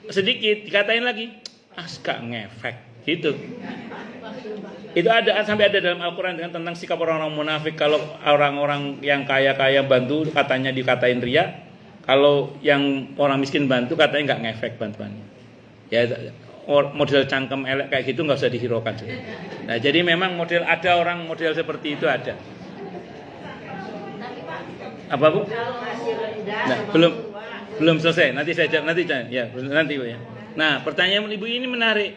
sedikit dikatain lagi, gak ngefek gitu. Itu sampai ada dalam Al-Qur'an dengan tentang sikap orang-orang munafik. Kalau orang-orang yang kaya-kaya bantu katanya dikatain riya, kalau yang orang miskin bantu katanya nggak ngefek bantuannya. Ya model cangkem elek kayak gitu nggak usah dihiraukan. Nah jadi memang ada orang model seperti itu ada. Apa Bu? Nah, belum selesai. Nanti saya jawab nanti Bu ya. Nah pertanyaan ibu ini menarik.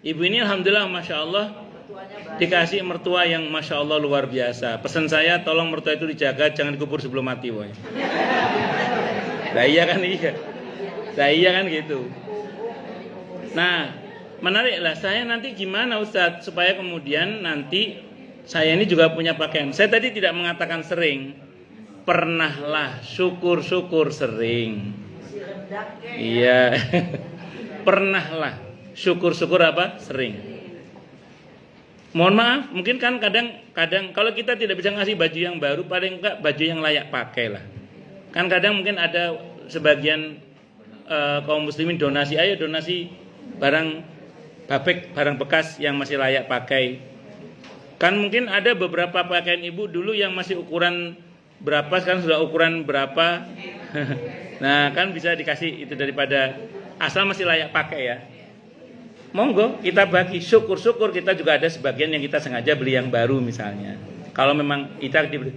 Ibu ini alhamdulillah masya Allah dikasih mertua yang masya Allah luar biasa. Pesan saya tolong mertua itu dijaga, jangan dikubur sebelum mati, woy. Nah iya kan gitu. Nah menariklah saya nanti gimana Ustadz supaya kemudian nanti saya ini juga punya pakaian. Saya tadi tidak mengatakan sering, pernahlah syukur sering. Iya, pernahlah syukur apa sering. Mohon maaf, mungkin kan kadang kalau kita tidak bisa ngasih baju yang baru, paling enggak baju yang layak pakai lah. Kan kadang mungkin ada sebagian kaum muslimin donasi barang babek, barang bekas yang masih layak pakai. Kan mungkin ada beberapa pakaian ibu dulu yang masih ukuran berapa, sekarang sudah ukuran berapa. Nah kan bisa dikasih itu daripada asal masih layak pakai ya. Monggo kita bagi, syukur kita juga ada sebagian yang kita sengaja beli yang baru misalnya. Kalau memang kita dibeli.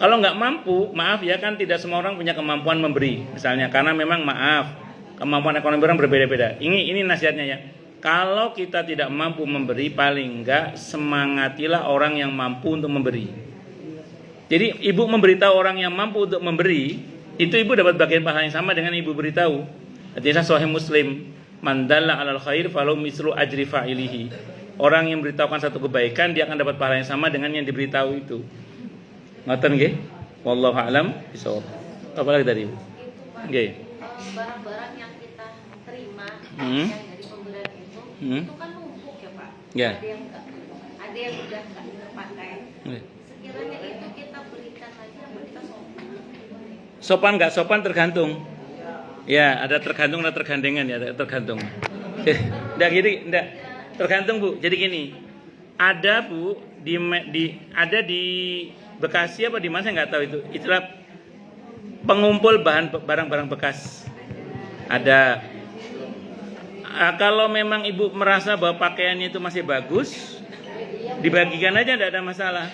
Kalau nggak mampu, maaf ya kan tidak semua orang punya kemampuan memberi misalnya. Karena memang maaf, kemampuan ekonomi orang berbeda-beda. Ini nasihatnya ya. Kalau kita tidak mampu memberi, paling enggak semangatilah orang yang mampu untuk memberi. Jadi ibu memberitahu orang yang mampu untuk memberi, itu ibu dapat bagian pahala yang sama dengan ibu beritahu. Hadis Sahih Muslim, man dalla 'alal khair falahu mislu ajri fa'ilihi. Orang yang memberitahukan satu kebaikan, dia akan dapat pahala yang sama dengan yang diberitahu itu. Ngoten nggih? Wallahu a'lam bishawab. Apa lagi tadi? Nggih. Barang-barang yang kita terima yang dari pemberian itu kan numpuk ya Pak. Ya. Ada yang udah nggak terpakai. Sekiranya itu kita berikan aja, kita sopan. Sopan nggak sopan tergantung. Ya, ada tergantung, ada tergandengan ya, tergantung. Enggak, tergantung Bu. Jadi gini, ada Bu ada di Bekasi apa di mana saya nggak tahu itu. Itulah pengumpul barang-barang bekas. Ada. Kalau memang ibu merasa bahwa pakaiannya itu masih bagus, dibagikan aja, tidak ada masalah.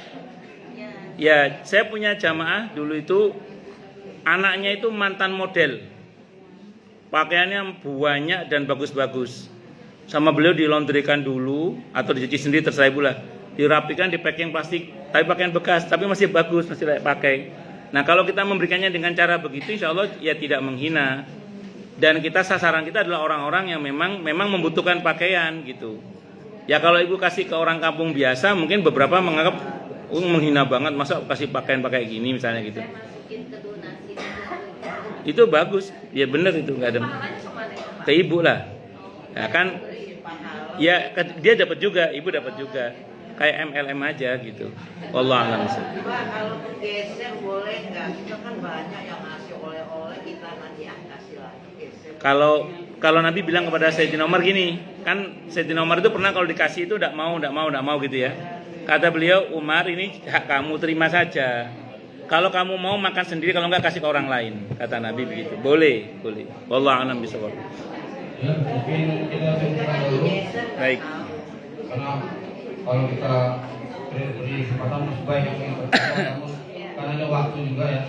Ya, saya punya jamaah dulu itu anaknya itu mantan model. Pakaiannya banyak dan bagus-bagus. Sama beliau dilondrikan dulu atau dicuci sendiri terserah ibu lah. Dirapikan di packing plastik, tapi pakaian bekas, tapi masih bagus, masih layak pakai. Nah kalau kita memberikannya dengan cara begitu, insya Allah ya tidak menghina. Dan sasaran kita adalah orang-orang yang memang membutuhkan pakaian gitu. Ya kalau ibu kasih ke orang kampung biasa, mungkin beberapa menganggap menghina banget, masa kasih pakaian pakai gini misalnya gitu. Itu bagus, ya benar itu, nggak ada. Ke ibu lah, ya kan? Ya dia dapat juga, ibu dapat juga. Kayak MLM aja gitu. Wallahu a'lam. Kalau menggeser boleh nggak? Kita kan banyak yang ngasih oleh-oleh, kita nanti kasih lagi geser. Kalau Nabi bilang kepada Sayyidina Umar gini, Kan Sayyidina Umar itu pernah kalau dikasih itu tidak mau gitu ya. Kata beliau, Umar ini hak kamu, terima saja. Kalau kamu mau makan sendiri, kalau enggak kasih ke orang lain. Kata Nabi begitu. Boleh. Wallahu a'lam bishawab. Ya, mungkin kita cukupkan dulu. Baik. Karena kalau kita beri kesempatan masih banyak yang bertanya, namun karena ada waktu juga ya.